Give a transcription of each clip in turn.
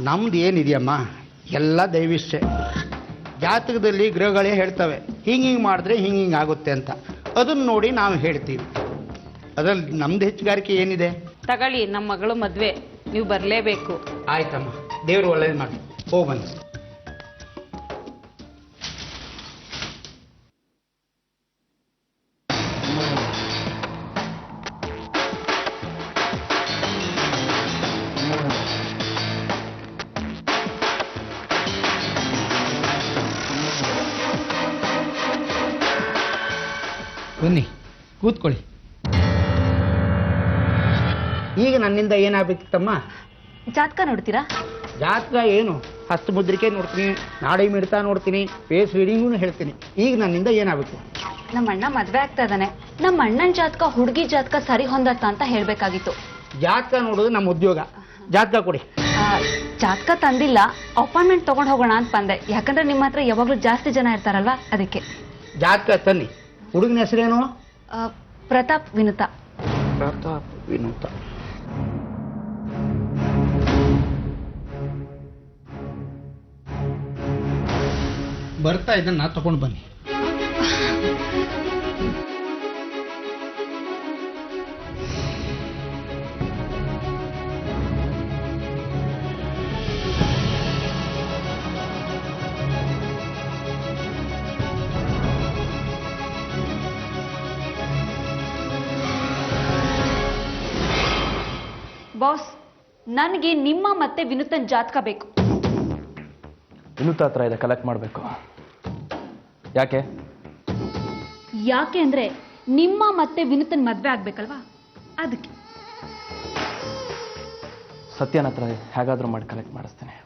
ನಮ್ದು ಏನಿದೆಯಮ್ಮ ಎಲ್ಲ ದೈವಿಷ್ಠೆ. ಜಾತಕದಲ್ಲಿ ಗ್ರಹಗಳೇ ಹೇಳ್ತವೆ ಹಿಂಗೆ ಮಾಡಿದ್ರೆ ಹಿಂಗೆ ಆಗುತ್ತೆ ಅಂತ. ಅದನ್ನು ನೋಡಿ ನಾವು ಹೇಳ್ತೀವಿ. ಅದರಲ್ಲಿ ನಮ್ದು ಹೆಚ್ಚುಗಾರಿಕೆ ಏನಿದೆ? ತಗೊಳ್ಳಿ, ನಮ್ಮ ಮಗಳು ಮದುವೆ, ನೀವು ಬರಲೇಬೇಕು. ಆಯ್ತಮ್ಮ, ದೇವರು ಒಳ್ಳೇದು ಮಾಡಿ. ಹೋಗಿ ಬನ್ನಿ. ಬನ್ನಿ, ಕೂತ್ಕೊಳ್ಳಿ. ಈಗ ನನ್ನಿಂದ ಏನಾಗಬೇಕಿತ್ತಮ್ಮ? ಜಾತಕ ನೋಡ್ತೀರಾ? ಜಾತಕ ಏನು, ಹಸ್ತಮುದ್ರಿಕೆ ನೋಡ್ತೀನಿ, ನಾಡಿ ಮಿಡ್ತ ನೋಡ್ತೀನಿ, ಫೇಸ್ ರೀಡಿಂಗೂ ಹೇಳ್ತೀನಿ. ಈಗ ನನ್ನಿಂದ ಏನಾಗಬೇಕು? ನಮ್ಮ ಅಣ್ಣ ಮದ್ವೆ ಆಗ್ತಾ ಇದ್ದಾನೆ. ನಮ್ಮ ಅಣ್ಣನ ಜಾತಕ ಹುಡುಗಿ ಜಾತಕ ಸರಿ ಹೊಂದತ್ತ ಅಂತ ಹೇಳ್ಬೇಕಾಗಿತ್ತು. ಜಾತಕ ನೋಡೋದು ನಮ್ಮ ಉದ್ಯೋಗ. ಜಾತಕ ಕೊಡಿ. ಜಾತಕ ತಂದಿಲ್ಲ, ಅಪಾಯಿಂಟ್ಮೆಂಟ್ ತಗೊಂಡು ಹೋಗೋಣ ಅಂತ ಬಂದೆ. ಯಾಕಂದ್ರೆ ನಿಮ್ಮ ಹತ್ರ ಯಾವಾಗಲೂ ಜಾಸ್ತಿ ಜನ ಇರ್ತಾರಲ್ವಾ, ಅದಕ್ಕೆ. ಜಾತಕ ತನ್ನಿ. ಹುಡುಗನ ಹೆಸರೇನು? ಪ್ರತಾಪ್ ವಿನುತ. ಪ್ರತಾಪ್ ವಿನುತ. ಬರ್ತಾ ಇದನ್ನ ತಗೊಂಡು ಬನ್ನಿ. ಬಾಸ್, ನನಗೆ ನಿಮ್ಮ ಮತ್ತೆ ವಿನುತನ್ ಜಾತಕ ಬೇಕು. ವಿನುತ ಹತ್ರ ಇದೆ, ಕಲೆಕ್ಟ್ ಮಾಡಬೇಕು. ಯಾಕೆ? ಯಾಕೆ ಅಂದ್ರೆ ನಿಮ್ಮ ಮತ್ತೆ ವಿನುತನ್ ಮದ್ವೆ ಆಗ್ಬೇಕಲ್ವಾ, ಅದಕ್ಕೆ. ಸತ್ಯನ ಹತ್ರ ಹೇಗಾದ್ರೂ ಮಾಡಿ ಕಲೆಕ್ಟ್ ಮಾಡಿಸ್ತೇನೆ.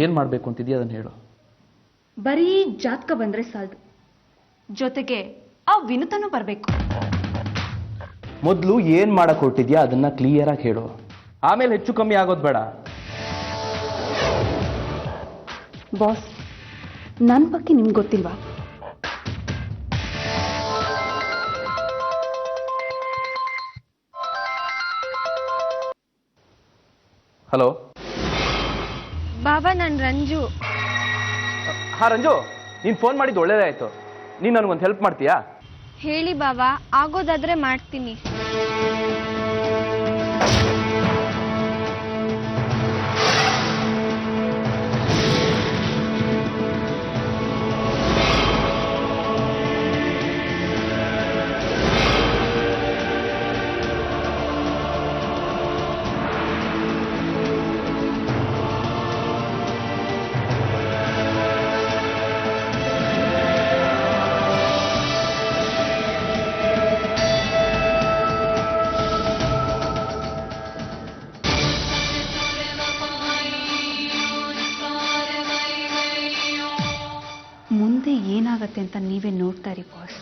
ಏನು ಮಾಡಬೇಕು ಅಂತಿದೆಯಾ ಅದನ್ನು ಹೇಳು. ಬರೀ ಜಾತಕ ಬಂದ್ರೆ ಸಾಲದು, ಜೊತೆಗೆ ಆ ವಿನುತನೂ ಬರಬೇಕು. ಮೊದಲು ಏನು ಮಾಡಕ್ಕೆ ಹೊರಟಿದ್ಯಾ ಅದನ್ನ ಕ್ಲಿಯರ್ ಆಗಿ ಹೇಳು. ಆಮೇಲೆ ಹೆಚ್ಚು ಕಮ್ಮಿ ಆಗೋದು ಬೇಡ. ಬಾಸ್, ನನ್ನ ಬಗ್ಗೆ ನಿಮ್ಗೆ ಗೊತ್ತಿಲ್ವಾ? ಹಲೋ ಬಾಬಾ, ನಾನು ರಂಜು. ಹಾ ರಂಜು, ನೀನು ಫೋನ್ ಮಾಡಿದ್ದು ಒಳ್ಳೇದೇ ಆಯಿತು. ನೀನು ನನಗೊಂದು ಹೆಲ್ಪ್ ಮಾಡ್ತೀಯಾ? ಹೇಳಿ ಬಾಬಾ, ಆಗೋದಾದ್ರೆ ಮಾಡ್ತೀನಿ. ಮುಂದೆ ಏನಾಗತ್ತೆ ಅಂತ ನೀವೇ ನೋಡ್ತಾ ಇರಿ ಬಾಸ್.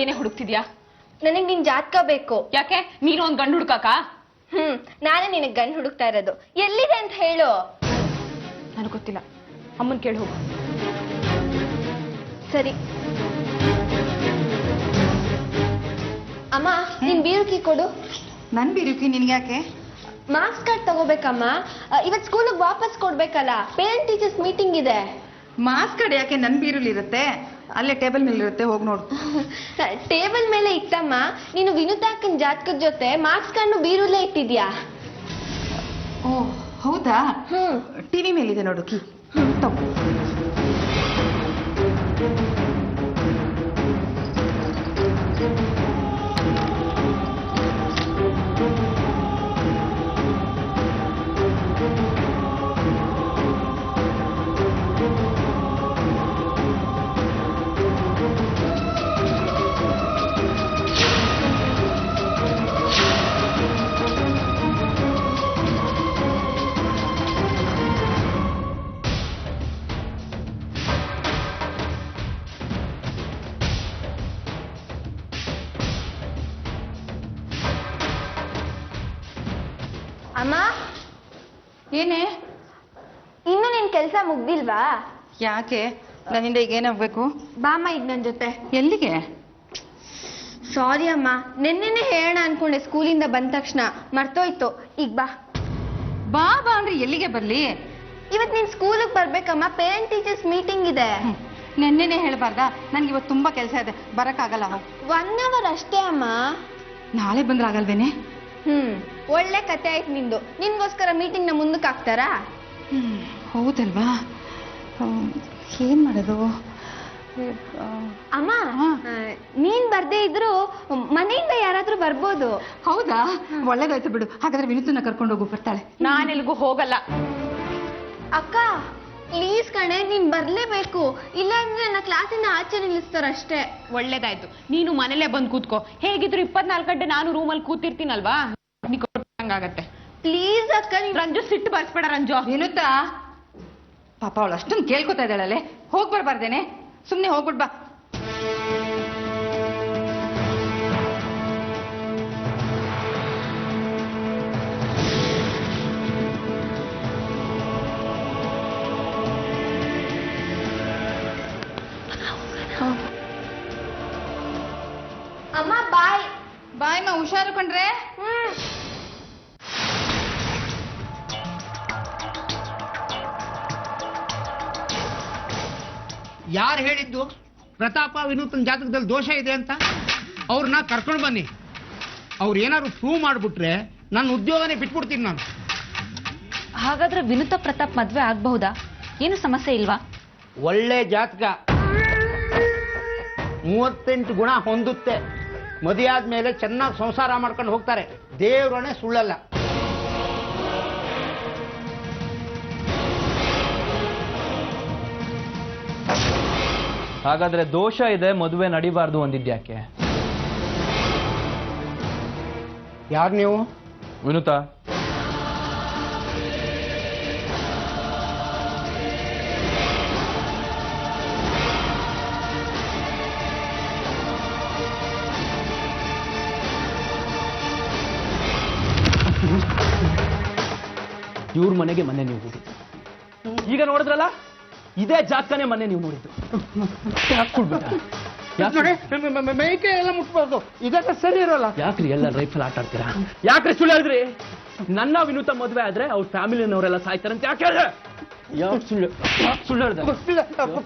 ಏನೇ ಹುಡುಕ್ತಿದ್ಯಾ? ನನಗೆ ನಿನ್ ಜಾತಕ ಬೇಕು. ಯಾಕೆ? ನೀನು ಒಂದ್ ಗಂಡು ಹುಡುಕಾಕ? ನಾನೇ ನಿನಗೆ ಗಂಡು ಹುಡುಕ್ತಾ ಇರೋದು. ಎಲ್ಲಿದೆ ಅಂತ ಹೇಳು. ನನಗೆ ಗೊತ್ತಿಲ್ಲ, ಅಮ್ಮನ್ ಕೇಳಿ ಹೋಗು. ಸರಿ ಅಮ್ಮ, ನಿನ್ ಬೀರುಕಿ ಕೊಡು. ನನ್ ಬೀರುಕಿ ನಿನ್ಗೆ ಯಾಕೆ? ಮಾರ್ಕ್ಸ್ ಕಾರ್ಡ್ ತಗೋಬೇಕಮ್ಮ. ಇವತ್ ಸ್ಕೂಲಿಗೆ ವಾಪಸ್ ಕೊಡ್ಬೇಕಲ್ಲ, ಪೇರೆಂಟ್ ಟೀಚರ್ಸ್ ಮೀಟಿಂಗ್ ಇದೆ. ಮಾರ್ಕ್ಸ್ ಕಾರ್ಡ್ ಯಾಕೆ ನನ್ ಬೀರುಲಿ ಇರುತ್ತೆ? ಅಲ್ಲೇ ಟೇಬಲ್ ಮೇಲೆ ಇರುತ್ತೆ, ಹೋಗಿ ನೋಡು. ಟೇಬಲ್ ಮೇಲೆ ಇಟ್ಟಮ್ಮ. ನೀನು ವಿನುತಾಕನ್ ಜಾತಕದ ಜೊತೆ ಮಾರ್ಕ್ಸ್ ಕಾರ್ಡ್ ಬೀರುಲೇ ಇಟ್ಟಿದ್ಯಾ? ಓ ಹೌದಾ? ಟಿವಿ ಮೇಲಿದೆ ನೋಡು, ಕೀ ತಗೋ. ಅಮ್ಮ, ಏನೇ? ಇನ್ನು ನಿನ್ ಕೆಲ್ಸ ಮುಗ್ದಿಲ್ವಾ? ಯಾಕೆ? ನನ್ನಿಂದ ಈಗ ಏನಾಗ್ಬೇಕು? ಬಾಮ್ಮ ಈಗ ನನ್ ಜೊತೆ. ಎಲ್ಲಿಗೆ? ಸಾರಿ ಅಮ್ಮ, ನಿನ್ನೆನೆ ಹೇಳೋಣ ಅನ್ಕೊಂಡೆ, ಸ್ಕೂಲಿಂದ ಬಂದ ತಕ್ಷಣ ಮರ್ತೋಯ್ತು. ಈಗ ಬಾ. ಬಾ ಬಾ ಅಂದ್ರೆ ಎಲ್ಲಿಗೆ ಬರ್ಲಿ? ಇವತ್ ನೀನ್ ಸ್ಕೂಲಿಗೆ ಬರ್ಬೇಕಮ್ಮ, ಪೇರೆಂಟ್ ಟೀಚರ್ಸ್ ಮೀಟಿಂಗ್ ಇದೆ. ನೆನ್ನೆನೆ ಹೇಳ್ಬಾರ್ದಾ? ನನ್ಗೆ ಇವತ್ತು ತುಂಬಾ ಕೆಲಸ ಇದೆ, ಬರಕ್ಕಾಗಲ್ಲ. 1 hour ಅಷ್ಟೇ ಅಮ್ಮ. ನಾಳೆ ಬಂದ್ರೆ ಆಗಲ್ವೇನೆ? ಒಳ್ಳೆ ಕತೆ ಆಯ್ತು ನಿಂದು. ನಿನ್ಗೋಸ್ಕರ ಮೀಟಿಂಗ್ ನ ಮುಂದಕ್ಕೆ ಹಾಕ್ತಾರಾ? ಹೌದಲ್ವಾ? ಏನ್ ಮಾಡೋದು? ಅಮ್ಮ, ನೀನ್ ಬರ್ದೇ ಇದ್ರು ಮನೆಯಿಂದ ಯಾರಾದ್ರೂ ಬರ್ಬೋದು. ಹೌದಾ? ಒಳ್ಳೇದಾಯ್ತು ಬಿಡು. ಹಾಗಾದ್ರೆ ವಿನುತನ್ನ ಕರ್ಕೊಂಡು ಹೋಗು, ಬರ್ತಾಳೆ. ನಾನೆಲ್ಗೂ ಹೋಗಲ್ಲ. ಅಕ್ಕ ಪ್ಲೀಸ್ ಕಣೆ, ನೀನ್ ಬರ್ಲೇಬೇಕು, ಇಲ್ಲಾಂದ್ರೆ ನನ್ನ ಕ್ಲಾಸಿನ ಆಚೆ ನಿಲ್ಲಿಸ್ತಾರಷ್ಟೇ. ಒಳ್ಳೇದಾಯ್ತು, ನೀನು ಮನೇಲೆ ಬಂದು ಕೂತ್ಕೋ. ಹೇಗಿದ್ರು 24 ಗಂಟೆ ನಾನು ರೂಮಲ್ಲಿ ಕೂತಿರ್ತೀನಲ್ವಾ, ಹಂಗಾಗತ್ತೆ. ಪ್ಲೀಸ್ ಅಕ್ಕ. ರಂಜು, ಸಿಟ್ಟು ಬರ್ಸ್ಬೇಡ ರಂಜು. ವಿನುತಾ ಪಾಪ ಅವಳು ಅಷ್ಟೊಂದು ಕೇಳ್ಕೊತಾ ಇದ್ದಾಳಲ್ಲೇ, ಹೋಗ್ ಬರ್ಬಾರ್ದೇನೆ? ಸುಮ್ನೆ ಹೋಗ್ಬಿಡ್ ಬಾ. ಅಮ್ಮ ಬಾಯ್. ಬಾಯಮ್ಮ, ಹುಷಾರು ಕಣ್ರೆ. ಯಾರು ಹೇಳಿದ್ದು ಪ್ರತಾಪ ವಿನೂತನ ಜಾತಕದಲ್ಲಿ ದೋಷ ಇದೆ ಅಂತ? ಅವ್ರನ್ನ ಕರ್ಕೊಂಡು ಬನ್ನಿ. ಅವ್ರು ಏನಾದ್ರು ಪ್ರೂವ್ ಮಾಡಿಬಿಟ್ರೆ ನನ್ನ ಉದ್ಯೋಗನೇ ಬಿಟ್ಬಿಡ್ತೀನಿ ನಾನು. ಹಾಗಾದ್ರೆ ವಿನುತ ಪ್ರತಾಪ್ ಮದ್ವೆ ಆಗಬಹುದಾ? ಏನು ಸಮಸ್ಯೆ ಇಲ್ವಾ? ಒಳ್ಳೆ ಜಾತಕ, 38 ಗುಣ ಹೊಂದುತ್ತೆ. ಮದುವೆ ಆದ್ಮೇಲೆ ಚೆನ್ನಾಗಿ ಸಂಸಾರ ಮಾಡ್ಕೊಂಡು ಹೋಗ್ತಾರೆ. ದೇವ್ರನೇ ಸುಳ್ಳಲ್ಲ. ಹಾಗಾದ್ರೆ ದೋಷ ಇದೆ, ಮದುವೆ ನಡಿಬಾರ್ದು ಅಂದಿದ್ಯಾಕೆ? ಯಾರು ನೀವು? ವಿನುತಾ, ಇವ್ರ ಮನೆಗೆ ಮೊನ್ನೆ ನೀವು ಹೋಗಿದ್ದು, ಈಗ ನೋಡಿದ್ರಲ್ಲ ಇದೇ ಜಾತಕನೇ ಮೊನ್ನೆ ನೀವು ನೋಡಿದ್ದು. ಮೇಕೆ ಎಲ್ಲ ಮುಟ್ಬಾರ್ದು, ಇದಕ್ಕೆ ಸರಿ ಇರೋಲ್ಲ. ಯಾಕ್ರಿ ಎಲ್ಲ ರೈಫಲ್ ಆಟ ಆಡ್ತೀರಾ? ಯಾಕ್ರಿ ಸುಳ್ಳು ಹೇಳಿದ್ರಿ? ನನ್ನ ವಿನುತ ಮದ್ವೆ ಆದ್ರೆ ಅವ್ರ ಫ್ಯಾಮಿಲಿನವರೆಲ್ಲ ಸಾಯ್ತಾರಂತ ಯಾಕೆ ಹೇಳಿದ್ರೆ? ಯಾಕೆ ಸುಳ್ಳು ಹೇಳ್ದೆ? ಗೊತ್ತಿಲ್ಲ.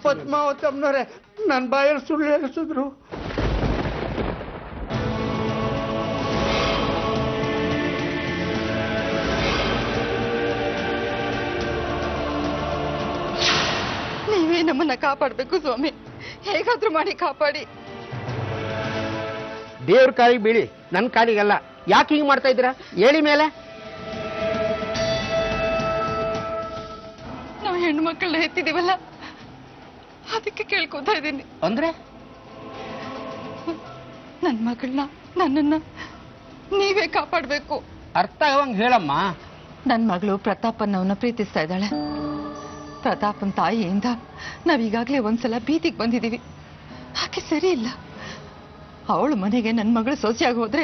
ಪದ್ಮಾವತಿ ಅಮ್ಮನವ್ರೆ, ನನ್ನ ಬಾಯಲ್ಲಿ ಸುಳ್ಳು ಹೇಳಿಸಿದ್ರು. ನೀವೇ ನಮ್ಮನ್ನ ಕಾಪಾಡ್ಬೇಕು ಸ್ವಾಮಿ, ಹೇಗಾದ್ರೂ ಮಾಡಿ ಕಾಪಾಡಿ. ದೇವ್ರ ಕಾಲಿಗೆ ಬೀಳಿ, ನನ್ನ ಕಾಲಿಗಲ್ಲ. ಯಾಕೆ ಹಿಂಗೆ ಮಾಡ್ತಾ ಇದ್ದೀರಾ ಹೇಳಿ ಮೇಲೆ? ನಾವು ಹೆಣ್ಣು ಮಕ್ಕಳನ್ನ ಎತ್ತಿದೀವಲ್ಲ, ಅದಕ್ಕೆ ಕೇಳ್ಕೊತಾ ಇದ್ದೀನಿ. ಅಂದ್ರೆ ನನ್ನ ಮಗಳನ್ನ, ನನ್ನನ್ನ ನೀವೇ ಕಾಪಾಡ್ಬೇಕು. ಅರ್ಥ ಆಗಂಗ್ ಹೇಳಮ್ಮ. ನನ್ನ ಮಗಳು ಪ್ರತಾಪನ್ನವನ್ನ ಪ್ರೀತಿಸ್ತಾ ಇದ್ದಾಳೆ. ಪ್ರತಾಪನ್ ತಾಯಿಯಿಂದ ನಾವೀಗಾಗಲೇ ಒಂದ್ಸಲ ಬೀದಿಗೆ ಬಂದಿದ್ದೀವಿ. ಆಕೆ ಸರಿ ಇಲ್ಲ. ಅವಳು ಮನೆಗೆ ನನ್ನ ಮಗಳು ಸೊಸೆಯಾಗಿ ಹೋದ್ರೆ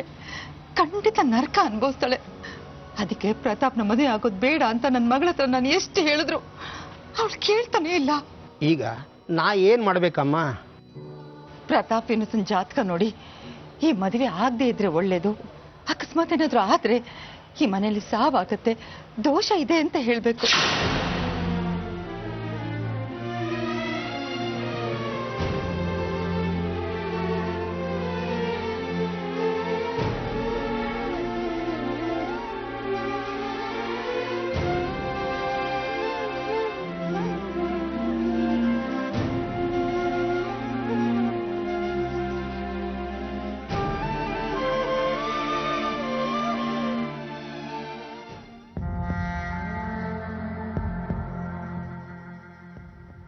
ಖಂಡಿತ ನರಕ ಅನುಭವಿಸ್ತಾಳೆ. ಅದಕ್ಕೆ ಪ್ರತಾಪ್ನ ಮದುವೆ ಆಗೋದು ಬೇಡ ಅಂತ ನನ್ನ ಮಗಳ ಹತ್ರ ನಾನು ಎಷ್ಟು ಹೇಳಿದ್ರು ಅವಳು ಕೇಳ್ತಾನೆ ಇಲ್ಲ. ಈಗ ನಾ ಏನ್ ಮಾಡ್ಬೇಕಮ್ಮ? ಪ್ರತಾಪ್ ಇನ್ನೊಂದು ಜಾತಕ ನೋಡಿ ಈ ಮದುವೆ ಆಗದೆ ಇದ್ರೆ ಒಳ್ಳೇದು, ಅಕಸ್ಮಾತ್ ಏನಾದ್ರೂ ಆದ್ರೆ ಈ ಮನೆಯಲ್ಲಿ ಸಾವಾಗತ್ತೆ, ದೋಷ ಇದೆ ಅಂತ ಹೇಳ್ಬೇಕು.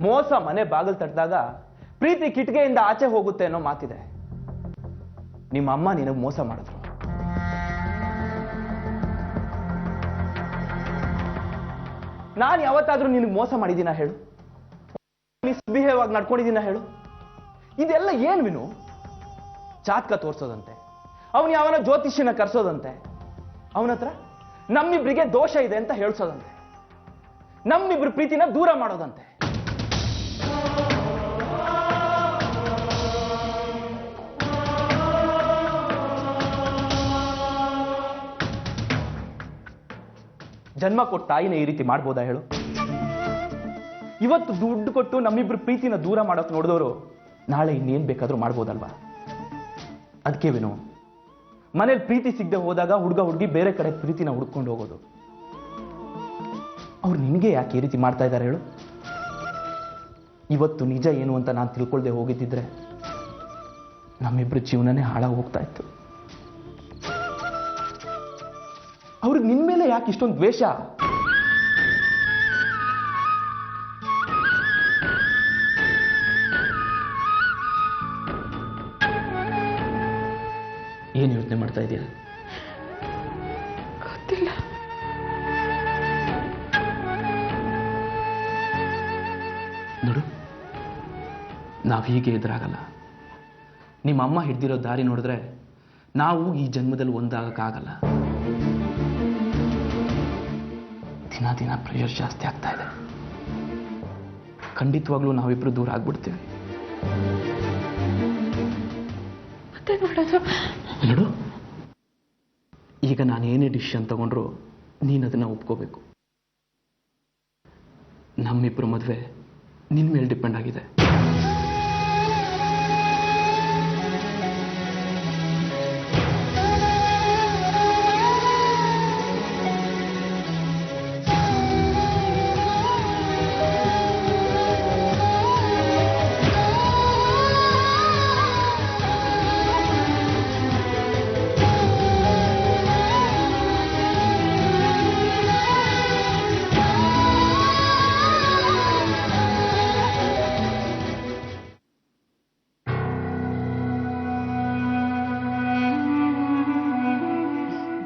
ಮೋಸ ಮನೆ ಬಾಗಿಲು ತಟ್ಟಿದಾಗ ಪ್ರೀತಿ ಕಿಟಕಿಯಿಂದ ಆಚೆ ಹೋಗುತ್ತೆ ಅನ್ನೋ ಮಾತಿದೆ. ನಿಮ್ಮ ಅಮ್ಮ ನಿನಗೆ ಮೋಸ ಮಾಡಿದ್ರು. ನಾನು ಯಾವತ್ತಾದ್ರೂ ನಿನಗೆ ಮೋಸ ಮಾಡಿದ್ದೀನ ಹೇಳು? ಮಿಸ್ಬಿಹೇವ್ ಆಗಿ ನಡ್ಕೊಂಡಿದ್ದೀನ ಹೇಳು? ಇದೆಲ್ಲ ಏನ್ ವಿನು? ಜಾತಕ ತೋರ್ಸೋದಂತೆ, ಅವನು ಯಾವನ ಜ್ಯೋತಿಷ್ಯನ ಕರ್ಸೋದಂತೆ, ಅವನ ಹತ್ರ ನಮ್ಮಿಬ್ರಿಗೆ ದೋಷ ಇದೆ ಅಂತ ಹೇಳ್ಸೋದಂತೆ, ನಮ್ಮಿಬ್ರು ಪ್ರೀತಿನ ದೂರ ಮಾಡೋದಂತೆ. ಜನ್ಮ ಕೊಟ್ಟ ತಾಯಿನ ಈ ರೀತಿ ಮಾಡ್ಬೋದಾ ಹೇಳು? ಇವತ್ತು ದುಡ್ಡು ಕೊಟ್ಟು ನಮ್ಮಿಬ್ರು ಪ್ರೀತಿನ ದೂರ ಮಾಡೋಕೆ ನೋಡಿದವರು ನಾಳೆ ಇನ್ನೇನ್ ಬೇಕಾದ್ರೂ ಮಾಡ್ಬೋದಲ್ವಾ? ಅದಕ್ಕೆ ವಿನು, ಮನೇಲಿ ಪ್ರೀತಿ ಸಿಗದೆ ಹೋದಾಗ ಹುಡುಗ ಹುಡುಗಿ ಬೇರೆ ಕಡೆ ಪ್ರೀತಿನ ಹುಡ್ಕೊಂಡು ಹೋಗೋದು. ಅವ್ರು ನಿನಗೆ ಯಾಕೆ ಈ ರೀತಿ ಮಾಡ್ತಾ ಇದ್ದಾರೆ ಹೇಳು? ಇವತ್ತು ನಿಜ ಏನು ಅಂತ ನಾನು ತಿಳ್ಕೊಳ್ದೆ ಹೋಗಿದ್ದಿದ್ರೆ ನಮ್ಮಿಬ್ರು ಜೀವನನೇ ಹಾಳಾಗಿ ಹೋಗ್ತಾ ಇತ್ತು. ಅವ್ರಿಗೆ ನಿನ್ ಮೇಲೆ ಯಾಕೆ ಇಷ್ಟೊಂದು ದ್ವೇಷ? ಏನ್ ಯೋಚನೆ ಮಾಡ್ತಾ ಇದೀಯ? ಗೊತ್ತಿಲ್ಲ. ನೋಡು, ನಾವು ಹೀಗೆ ಎದುರಾಗಲ್ಲ. ನಿಮ್ಮ ಅಮ್ಮ ಹಿಡ್ದಿರೋ ದಾರಿ ನೋಡಿದ್ರೆ ನಾವು ಈ ಜನ್ಮದಲ್ಲಿ ಒಂದಾಗಕ್ಕಾಗಲ್ಲ. ದಿನ ದಿನ ಪ್ರೆಷರ್ ಜಾಸ್ತಿ ಆಗ್ತಾ ಇದೆ. ಖಂಡಿತವಾಗ್ಲೂ ನಾವಿಬ್ರು ದೂರ ಆಗ್ಬಿಡ್ತೀವಿ. ಮತ್ತೆ ನೋಡೋದು. ನೋಡು, ಈಗ ನಾನು ಏನೇ ಡಿಸಿಷನ್ ತಗೊಂಡ್ರು ನೀನು ಅದನ್ನ ಒಪ್ಕೋಬೇಕು. ನಮ್ಮಿಬ್ರು ಮದುವೆ ನಿನ್ ಮೇಲೆ ಡಿಪೆಂಡ್ ಆಗಿದೆ.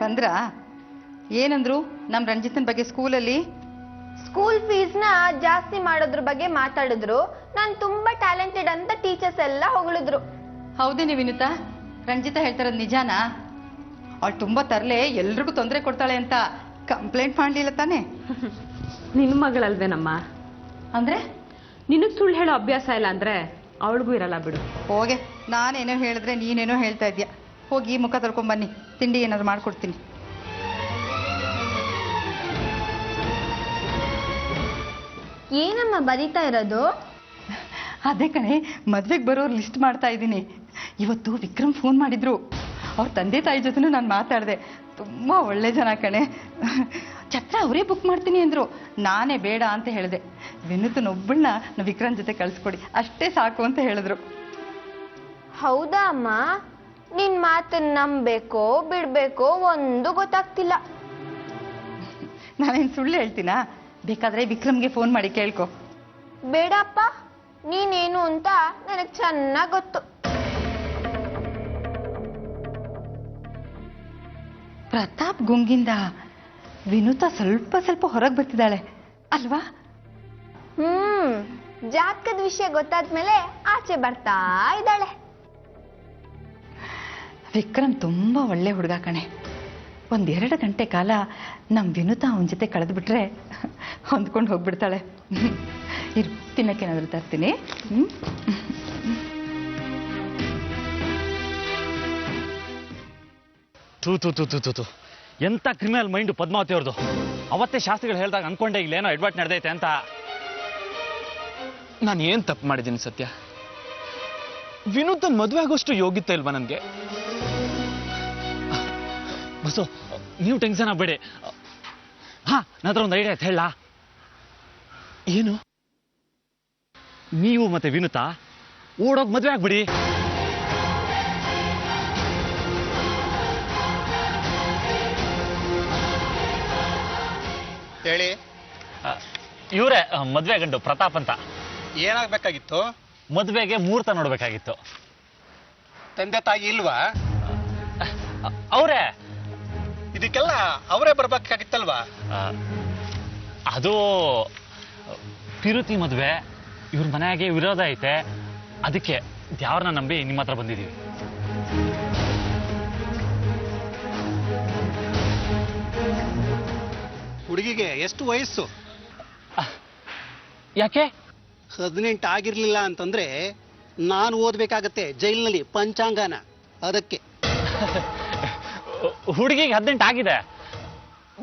ಬಂದ್ರಾ? ಏನಂದ್ರು ನಮ್ ರಂಜಿತನ್ ಬಗ್ಗೆ ಸ್ಕೂಲಲ್ಲಿ? ಸ್ಕೂಲ್ ಫೀಸ್ನ ಜಾಸ್ತಿ ಮಾಡೋದ್ರ ಬಗ್ಗೆ ಮಾತಾಡಿದ್ರು. ನಾನು ತುಂಬಾ ಟ್ಯಾಲೆಂಟೆಡ್ ಅಂತ ಟೀಚರ್ಸ್ ಎಲ್ಲ ಹೊಗಳಿದ್ರು. ಹೌದೇನೆ ವಿನುತಾ, ರಂಜಿತಾ ಹೇಳ್ತಾರದ್ ನಿಜಾನಾ? ಅವಳು ತುಂಬಾ ತರಲೆ, ಎಲ್ರಿಗೂ ತೊಂದರೆ ಕೊಡ್ತಾಳೆ ಅಂತ ಕಂಪ್ಲೇಂಟ್ ಮಾಡ್ಲಿಲ್ಲ ತಾನೆ? ನಿನ್ನ ಮಗಳಲ್ವೇನಮ್ಮ? ಅಂದ್ರೆ ನಿನಗ್ ಸುಳ್ಳು ಹೇಳೋ ಅಭ್ಯಾಸ ಇಲ್ಲ ಅಂದ್ರೆ ಅವಳಿಗೂ ಇರಲ್ಲ ಬಿಡು. ಹೋಗೆ, ನಾನೇನೋ ಹೇಳಿದ್ರೆ ನೀನೇನೋ ಹೇಳ್ತಾ ಇದ್ಯಾ. ಹೋಗಿ ಮುಖ ತೊಳ್ಕೊಂಬನ್ನಿ, ತಿಂಡಿ ಏನಾದ್ರು ಮಾಡ್ಕೊಡ್ತೀನಿ. ಏನಮ್ಮ ಬರೀತಾ ಇರೋದು? ಅದೇ ಕಣೆ, ಮದ್ವೆಗೆ ಬರೋರು ಲಿಸ್ಟ್ ಮಾಡ್ತಾ ಇದ್ದೀನಿ. ಇವತ್ತು ವಿಕ್ರಮ್ ಫೋನ್ ಮಾಡಿದ್ರು. ಅವ್ರ ತಂದೆ ತಾಯಿ ಜೊತೆನೂ ನಾನು ಮಾತಾಡಿದೆ. ತುಂಬಾ ಒಳ್ಳೆ ಜನ ಕಣೆ. ಛತ್ರ ಅವರೇ ಬುಕ್ ಮಾಡ್ತೀನಿ ಅಂದ್ರು. ನಾನೇ ಬೇಡ ಅಂತ ಹೇಳಿದೆ. ವಿನುತನೊಬ್ಬಳನ್ನ ವಿಕ್ರಮ್ ಜೊತೆ ಕಳಿಸ್ಕೊಡಿ, ಅಷ್ಟೇ ಸಾಕು ಅಂತ ಹೇಳಿದ್ರು. ಹೌದಾ ಅಮ್ಮ? ನಿನ್ ಮಾತನ್ನ ನಂಬೇಕೋ ಬಿಡ್ಬೇಕೋ ಒಂದು ಗೊತ್ತಾಗ್ತಿಲ್ಲ. ನಾನೇನು ಸುಳ್ಳು ಹೇಳ್ತೀನಾ? ಬೇಕಾದ್ರೆ ವಿಕ್ರಮ್ಗೆ ಫೋನ್ ಮಾಡಿ ಕೇಳ್ಕೊ. ಬೇಡಪ್ಪ, ನೀನೇನು ಅಂತ ನನಗ್ ಚೆನ್ನಾಗ್ ಗೊತ್ತು. ಪ್ರತಾಪ್ ಗುಂಗಿಂದ ವಿನುತಾ ಸ್ವಲ್ಪ ಸ್ವಲ್ಪ ಹೊರಗೆ ಬರ್ತಿದ್ದಾಳೆ ಅಲ್ವಾ? ಜಾತಕದ ವಿಷಯ ಗೊತ್ತಾದ್ಮೇಲೆ ಆಚೆ ಬರ್ತಾ ಇದ್ದಾಳೆ. ವಿಕ್ರಮ್ ತುಂಬಾ ಒಳ್ಳೆ ಹುಡುಗ ಕಣೆ. 1-2 ಗಂಟೆ ಕಾಲ ನಮ್ ವಿನುತಾ ಅವನ ಜೊತೆ ಕಳೆದ್ಬಿಟ್ರೆ ಹೊಂದ್ಕೊಂಡು ಹೋಗ್ಬಿಡ್ತಾಳೆ. ಇರು, ತಿನ್ನಕ್ಕೇನಾದ್ರೂ ತರ್ತೀನಿ. ತೂ ತೂ ತೂ ತೂ ತೂ ತೂ ಎಂತ ಕ್ರಿಮಿನಲ್ ಮೈಂಡು ಪದ್ಮಾವತಿ ಅವ್ರದ್ದು. ಅವತ್ತೇ ಶಾಸ್ತ್ರಿಗಳು ಹೇಳಿದಾಗ ಅನ್ಕೊಂಡೆ ಇಲ್ಲೇನೋ ಎಡ್ವರ್ಟ್ ನಡೆದೈತೆ ಅಂತ. ನಾನು ಏನ್ ತಪ್ಪು ಮಾಡಿದ್ದೀನಿ ಸತ್ಯ? ವಿನೂತನ್ ಮದುವೆ ಆಗೋಷ್ಟು ಯೋಗ್ಯತೆ ಇಲ್ವಾ ನನಗೆ? ಬಸ್ಸು, ನೀವು ಟೆನ್ಷನ್ ಆಗಬೇಡಿ. ಹಾ, ನನ್ನ ಹತ್ರ ಒಂದು ಐಡಿಯಾ ಆಯ್ತು, ಹೇಳ. ಏನು? ನೀವು ಮತ್ತೆ ವಿನುತಾ ಓಡೋಗಿ ಮದುವೆ ಆಗ್ಬಿಡಿ. ಹೇಳಿ. ಇವರೇ ಮದುವೆ ಗಂಡು ಪ್ರತಾಪ್ ಅಂತ. ಏನಾಗಬೇಕಾಗಿತ್ತು? ಮದುವೆಗೆ ಮುಹೂರ್ತ ನೋಡ್ಬೇಕಾಗಿತ್ತು. ತಂದೆ ತಾಯಿ ಇಲ್ವಾ? ಅವರೇ. ಇದಕ್ಕೆಲ್ಲ ಅವರೇ ಬರ್ಬೇಕಾಗಿತ್ತಲ್ವಾ? ಅದು ಪಿರುತಿ ಮದುವೆ, ಇವ್ರ ಮನೆಯಾಗೆ ವಿರೋಧ ಐತೆ. ಅದಕ್ಕೆ ದ್ಯಾವ್ರನ್ನ ನಂಬಿ ನಿಮ್ಮ ಹತ್ರ ಬಂದಿದ್ದೀವಿ. ಹುಡುಗಿಗೆ ಎಷ್ಟು ವಯಸ್ಸು? ಯಾಕೆ? 18 ಆಗಿರ್ಲಿಲ್ಲ ಅಂತಂದ್ರೆ ನಾನು ಓದ್ಬೇಕಾಗತ್ತೆ ಜೈಲಿನಲ್ಲಿ ಪಂಚಾಂಗನ. ಅದಕ್ಕೆ ಹುಡುಗಿಗೆ 18 ಆಗಿದೆ.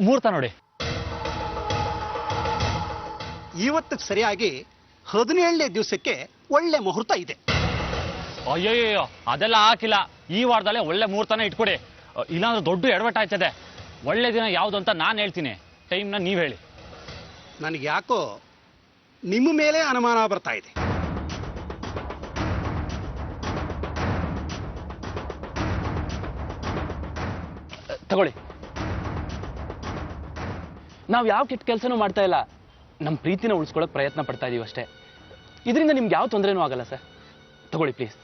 ಮುಹೂರ್ತ ನೋಡಿ. ಇವತ್ತಿಗೆ ಸರಿಯಾಗಿ 17ನೇ ದಿವಸಕ್ಕೆ ಒಳ್ಳೆ ಮುಹೂರ್ತ ಇದೆ. ಅಯ್ಯಯ್ಯೋ, ಅದೆಲ್ಲ ಹಾಕಿಲ್ಲ. ಈ ವಾರದಲ್ಲೇ ಒಳ್ಳೆ ಮುಹೂರ್ತನ ಇಟ್ಕೊಡಿ, ಇಲ್ಲಾಂದ್ರೆ ದೊಡ್ಡ ಎಡವಟ್ ಆಯ್ತದೆ. ಒಳ್ಳೆ ದಿನ ಯಾವುದು ಅಂತ ನಾನು ಹೇಳ್ತೀನಿ, ಟೈಮ್ನ ನೀವು ಹೇಳಿ. ನನಗೆ ಯಾಕೋ ನಿಮ್ಮ ಮೇಲೆ ಅನುಮಾನ ಬರ್ತಾ ಇದೆ. ತಗೊಳ್ಳಿ. ನಾವು ಯಾವ ಕೆಟ್ಟ ಕೆಲಸನೂ ಮಾಡ್ತಾ ಇಲ್ಲ, ನಮ್ಮ ಪ್ರೀತಿನ ಉಳಿಸ್ಕೊಳ್ಳೋಕೆ ಪ್ರಯತ್ನ ಪಡ್ತಾ ಇದೀವಿ ಅಷ್ಟೇ. ಇದರಿಂದ ನಿಮ್ಗೆ ಯಾವ ತೊಂದರೆನೂ ಆಗಲ್ಲ ಸರ್. ತಗೊಳ್ಳಿ ಪ್ಲೀಸ್.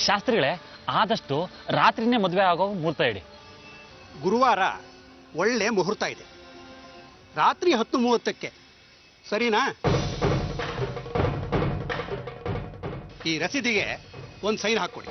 ಶಾಸ್ತ್ರಿಗಳೇ, ಆದಷ್ಟು ರಾತ್ರಿನೇ ಮದುವೆ ಆಗೋ ಮುಹೂರ್ತ ಇಡಿ. ಗುರುವಾರ ಒಳ್ಳೆ ಮುಹೂರ್ತ ಇದೆ, ರಾತ್ರಿ 10:30ಕ್ಕೆ. ಸರಿನಾ? ಈ ರಸೀದಿಗೆ ಒಂದು ಸೈನ್ ಹಾಕ್ಕೊಡಿ.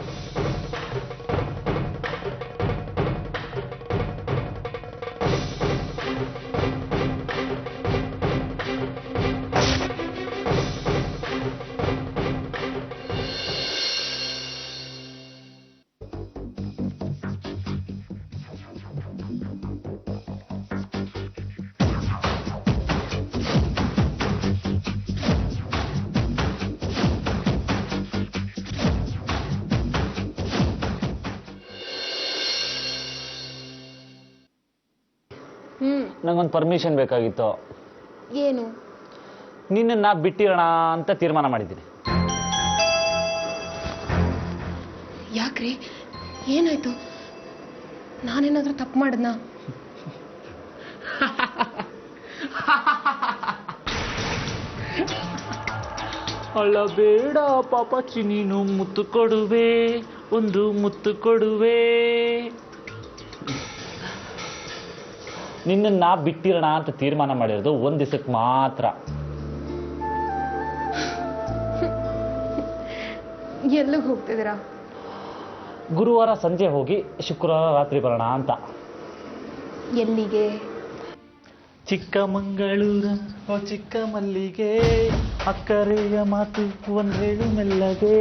ನಂಗೊಂದು ಪರ್ಮಿಷನ್ ಬೇಕಾಗಿತ್ತು. ಏನು? ನಿನ್ನನ್ನು ಬಿಟ್ಟಿರೋಣ ಅಂತ ತೀರ್ಮಾನ ಮಾಡಿದ್ದೀನಿ. ಯಾಕ್ರಿ, ಏನಾಯ್ತು? ನಾನೇನಾದ್ರೂ ತಪ್ಪು ಮಾಡಿದ್ನಾ? ಅಳಬೇಡ ಪಾಪಾಚಿ, ನೀನು ಮುತ್ತು ಕೊಡುವೆ, ಒಂದು ಮುತ್ತು ಕೊಡುವೆ. ನಿನ್ನನ್ನು ಬಿಟ್ಟಿರೋಣ ಅಂತ ತೀರ್ಮಾನ ಮಾಡಿರೋದು ಒಂದು ದಿವಸಕ್ಕೆ ಮಾತ್ರ. ಎಲ್ಲಿಗೆ ಹೋಗ್ತಿದ್ದೀರಾ? ಗುರುವಾರ ಸಂಜೆ ಹೋಗಿ ಶುಕ್ರವಾರ ರಾತ್ರಿ ಬರೋಣ ಅಂತ. ಎಲ್ಲಿಗೆ? ಚಿಕ್ಕಮಂಗಳೂರು ಓ ಚಿಕ್ಕ ಮಲ್ಲಿಗೆ, ಅಕ್ಕರೆಯ ಮಾತು ಒಂದೇಳು ಮೆಲ್ಲಗೆ.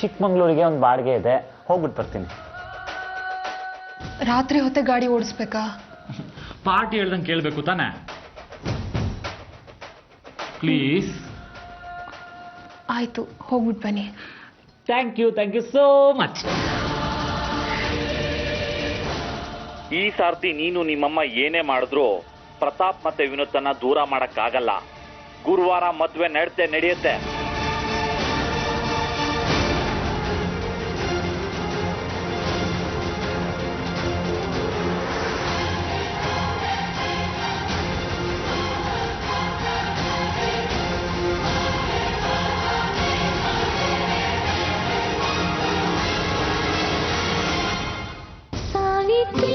ಚಿಕ್ಕಮಂಗ್ಳೂರಿಗೆ ಒಂದು ಬಾಡಿಗೆ ಇದೆ, ಹೋಗ್ಬಿಟ್ಟು ಬರ್ತೀನಿ. ರಾತ್ರಿ ಹೊತ್ತೆ ಗಾಡಿ ಓಡಿಸ್ಬೇಕಾ? ಪಾರ್ಟಿ ಹೇಳ್ದಂಗೆ ಕೇಳಬೇಕು ತಾನೆ? ಪ್ಲೀಸ್. ಆಯ್ತು, ಹೋಗ್ಬಿಟ್ಟು ಬನ್ನಿ. Thank you so much. ಈ ಸಾರ್ತಿ ನೀನು ನಿಮ್ಮಮ್ಮ ಏನೇ ಮಾಡಿದ್ರು ಪ್ರತಾಪ್ ಮತ್ತೆ ವಿನೋದನ್ನ ದೂರ ಮಾಡಕ್ಕಾಗಲ್ಲ. ಗುರುವಾರ ಮದ್ವೆ ನಡೆಯುತ್ತೆ. ಸಾವಿತ್ರಿ